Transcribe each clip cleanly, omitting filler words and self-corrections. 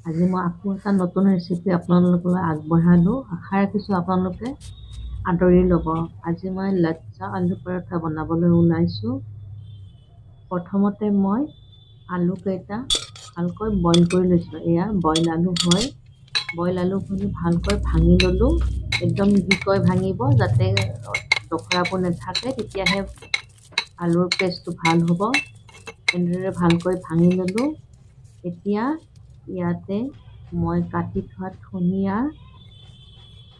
আজি মই আকৌ এটা নতুন ৰেচিপি আপোনালোকলৈ আগবঢ়ালোঁ। আশা ৰাখিছোঁ আপোনালোকে আদৰি ল'ব। আজি মই লচ্ছা আলু পৰঠা বনাবলৈ ওলাইছোঁ। প্ৰথমতে মই আলুকেইটা ভালকৈ বইল কৰি লৈছোঁ। এয়া বইল আলু হয়। বইল আলুখিনি ভালকৈ ভাঙি ল'লোঁ। একদম মিহিকৈ ভাঙিব যাতে ডখৰাবোৰ নাথাকে, তেতিয়াহে আলুৰ পেষ্টটো ভাল হ'ব। এনেদৰে ভালকৈ ভাঙি ল'লোঁ। এতিয়া ইয়াতে মই কাটি থোৱা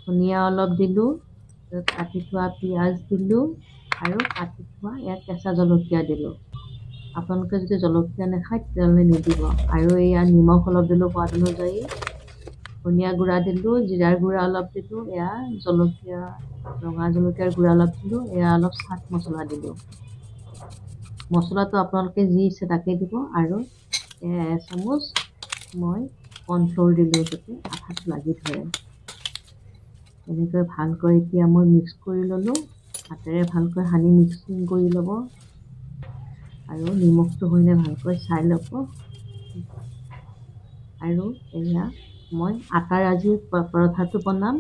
ধনিয়া অলপ দিলোঁ, কাটি থোৱা পিঁয়াজ দিলোঁ আৰু কাটি থোৱা ইয়াত কেঁচা জলকীয়া দিলোঁ। আপোনালোকে যদি জলকীয়া নাখায় তেতিয়াহ'লে নিদিব। আৰু এয়া নিমখ অলপ দিলোঁ সোৱাদ অনুযায়ী, ধনিয়া গুড়া দিলোঁ, জিৰাৰ গুড়া অলপ দিলোঁ, এয়া জলকীয়া ৰঙা জলকীয়াৰ গুড়া অলপ দিলোঁ, এয়া অলপ চাট মছলা দিলোঁ। মছলাটো আপোনালোকে যি ইচ্ছা তাকে দিব। আৰু এচামুচ মই কৰ্ণফ্ল'ৰ দিলোঁ যাতে আঠাত লাগি ধৰে। এনেকৈ ভালকৈ এতিয়া মই মিক্স কৰি ল'লোঁ। হাতেৰে ভালকৈ সানি মিক্সিং কৰি ল'ব আৰু নিমখটো হয়নে ভালকৈ চাই ল'ব। আৰু এয়া মই আটাৰ আজি পৰঠাটো বনাম।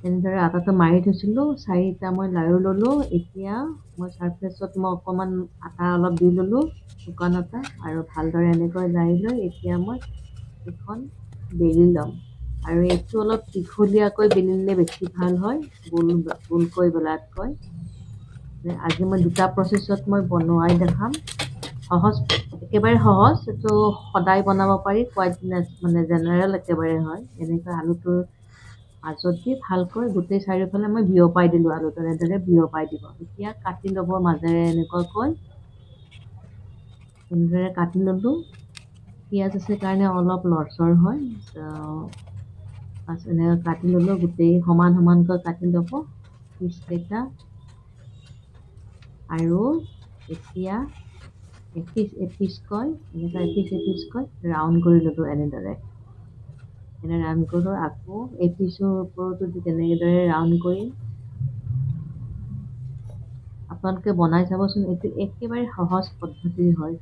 এনেদৰে আটাটো মাৰি থৈছিলোঁ, 4টা মই লাৰু ল'লোঁ। এতিয়া মই চাৰ্ফেচত মই অকণমান আটা অলপ দি ল'লোঁ, শুকান আটা, আৰু ভালদৰে এনেকৈ লাৰি লৈ এতিয়া মই এখন বেলি ল'ম। আৰু এইটো অলপ দীঘলীয়াকৈ বেলিলে বেছি ভাল হয়, গোলকৈ বেলাতকৈ। আজি মই 2টা প্ৰচেছত মই বনোৱাই দেখাম। সহজ, একেবাৰে সহজ। এইটো সদায় বনাব পাৰি, কোৱাইট জেনেৰেল একেবাৰে হয়। এনেকৈ আলুটোৰ মাজত দি ভালকৈ গোটেই চাৰিওফালে মই বিয়পাই দিলোঁ। আলুটো এনেদৰে বিয়পাই দিব। এতিয়া কাটি ল'ব মাজেৰে এনেকুৱাকৈ। এনেদৰে কাটি ল'লোঁ। পিঁয়াজ আছে কাৰণে অলপ লৰচৰ হয়। এনেকৈ কাটি ল'লোঁ, গোটেই সমান সমানকৈ কাটি ল'ব পিচকেইটা। আৰু এতিয়া এপিচকৈ ৰাউণ্ড কৰি ল'লোঁ। এনেদৰে ৰাউণ্ড কৰোঁ। আকৌ এপিচৰ ওপৰতো তেনেদৰে ৰাউণ্ড কৰি আপোনালোকে বনাই চাবচোন। এইটো একেবাৰে সহজ পদ্ধতি হয়,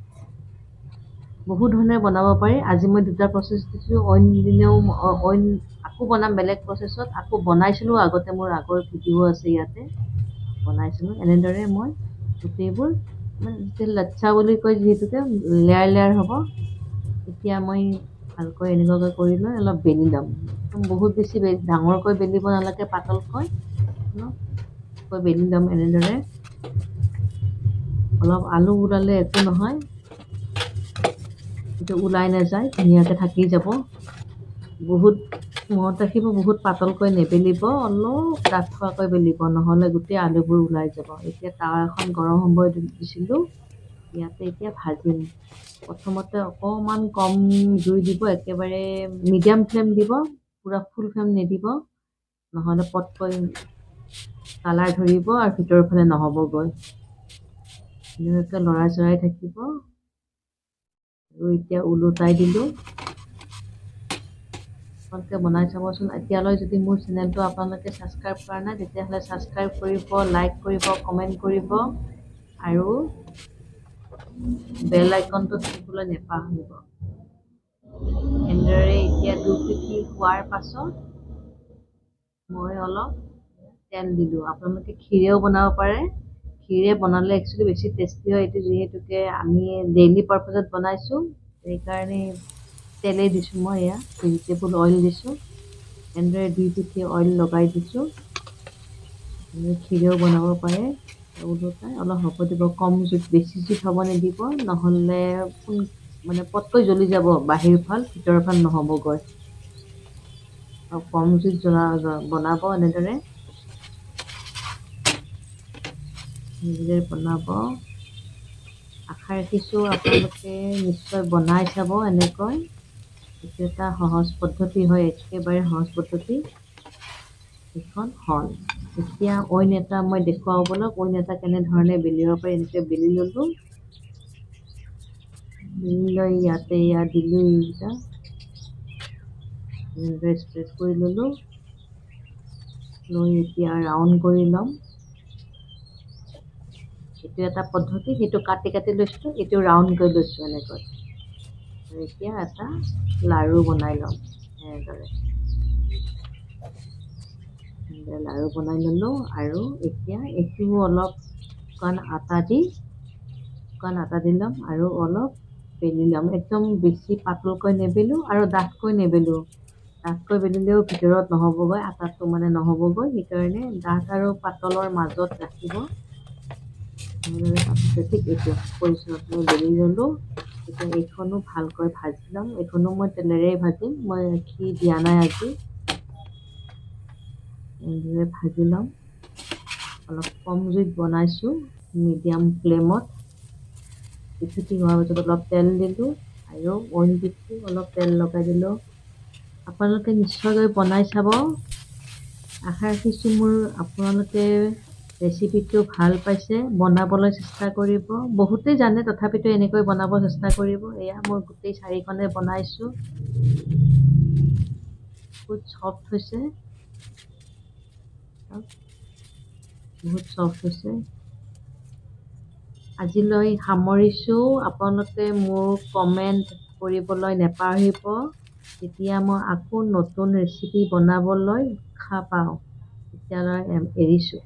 বহু ধৰণে বনাব পাৰি। আজি মই 2টা প্ৰচেছ দিছোঁ, অইন দিনেও অইন আকৌ বনাম বেলেগ প্ৰচেছত। আকৌ বনাইছিলোঁ আগতে, মোৰ আগৰ ভিডিঅ' আছে ইয়াতে বনাইছিলোঁ। এনেদৰে মই গোটেইবোৰ লচ্ছা বুলি কয় যিহেতুকে লেয়াৰ লেয়াৰ হ'ব। এতিয়া মই ভালকৈ এনেকুৱাকৈ কৰি লৈ অলপ বেলি ল'ম। বহুত বেছি ডাঙৰকৈ বেলিব নালাগে, পাতলকৈ বেলি ল'ম। এনেদৰে অলপ আলু ওলালে একো নহয়, এইটো ওলাই নাযায়, ধুনীয়াকৈ থাকি যাব। বহুত মনত ৰাখিব, বহুত পাতলকৈ নেবেলিব, অলপ ডাঠ খোৱাকৈ বেলিব, নহ'লে গোটেই আলুবোৰ ওলাই যাব। এতিয়া তাৱা এখন গৰম হ'ব দিছিলোঁ। ইয়াতে এতিয়া ভাজিম। প্ৰথমতে অকণমান কম জুই দিব, একেবাৰে মিডিয়াম ফ্লেম দিব, পূৰা ফুল ফ্লেম নিদিব, নহ'লে পটকৈ কালাৰ ধৰিব আৰু ভিতৰৰ ফালে নহ'বগৈ। এনেকৈ লৰাই চৰাই থাকিব। আৰু এতিয়া ওলোটাই দিলোঁ। আপোনালোকে বনাই চাবচোন। এতিয়ালৈ যদি মোৰ চেনেলটো আপোনালোকে ছাবস্ক্ৰাইব কৰা নাই তেতিয়াহ'লে ছাবস্ক্ৰাইব কৰিব, লাইক কৰিব, কমেণ্ট কৰিব আৰু বেল আইকনটো টিপিবলৈ নেপাহৰিব। এনেদৰে এতিয়া 2 পিঠি হোৱাৰ পাছত মই অলপ তেল দিলোঁ। আপোনালোকে ক্ষীৰেও বনাব পাৰে। ক্ষীৰে বনালে একচুৱেলি বেছি টেষ্টি হয়। এইটো যিহেতুকে আমি ডেইলি পাৰ্পাছত বনাইছোঁ, সেইকাৰণে তেলেই দিছোঁ মই। এয়া ভেজিটেবল অইল দিছোঁ। এনেদৰে 2 পিঠি অইল লগাই দিছোঁ। ক্ষীৰেও বনাব পাৰে। ওলোটাই অলপ হ'ব দিব, কম জুইত, বেছি জুইত হ'ব নিদিব, নহ'লে পটকৈ জ্বলি যাব। বাহিৰ ফাল ভিতৰৰ ফাল নহ'বগৈ। আৰু কম জুইত বনাব। এনেদৰে বনাব। আশা ৰাখিছোঁ আপোনালোকে নিশ্চয় বনাই চাব এনেকৈ। এইটো এটা সহজ পদ্ধতি হয়, একেবাৰে সহজ পদ্ধতি। এইখন হ'ল। এতিয়া অইন এটা মই দেখুৱাওঁ বলক, অইন এটা কেনেধৰণে বেলিব পাৰি। এনেকৈ বেলি ল'লোঁ। বেলি লৈ ইয়াতে দিলোঁ। এইকেইটা এনেদৰে স্প্ৰেড কৰি ল'লোঁ। লৈ এতিয়া ৰাউণ্ড কৰি ল'ম। এইটো এটা পদ্ধতি, সেইটো কাটি কাটি লৈছোঁ, এইটো ৰাউণ্ড কৰি লৈছোঁ এনেকৈ। এতিয়া এটা লাড়ু বনাই ল'ম এনেদৰে লাড়ু বনাই ল'লোঁ আৰু এতিয়া এইটো অলপ শুকান আটা দি ল'ম আৰু অলপ বেলি ল'ম একদম বেছি পাতলকৈ নেবেলোঁ আৰু ডাঠকৈ নেবেলোঁ ডাঠকৈ বেলিলেও ভিতৰত নহ'বগৈ আটাটো মানে নহ'বগৈ সেইকাৰণে ডাঠ আৰু পাতলৰ মাজত ৰাখিব ঠিক এইটো পৰিচয়ত মই বেলি ল'লোঁ এতিয়া এইখনো ভালকৈ ভাজি ল'ম এইখনো মই তেলেৰেই ভাজিম মই ঘি দিয়া নাই আজি এনেদৰে ভাজি ল'ম অলপ কম জুইত বনাইছোঁ মিডিয়াম ফ্লেমত পিঠি হোৱাৰ পিছত অলপ তেল দিলোঁ আৰু অইন পিঠি অলপ তেল লগাই দিলোঁ আপোনালোকে নিশ্চয়কৈ বনাই চাব আশা ৰাখিছোঁ মোৰ আপোনালোকে ৰেচিপিটো ভাল পাইছে বনাবলৈ চেষ্টা কৰিব বহুতেই জানে তথাপিতো এনেকৈ বনাব চেষ্টা কৰিব এয়া মই গোটেই 4খনে বনাইছোঁ বহুত চফ্ট হৈছে বহুত চফ্ট হৈছে আজিলৈ সামৰিছোঁ আপোনালোকে মোক কমেণ্ট কৰিবলৈ নেপাহৰিব তেতিয়া মই আকৌ নতুন ৰেচিপি বনাবলৈ উৎসাহ পাওঁ তেতিয়ালৈ এৰিছোঁ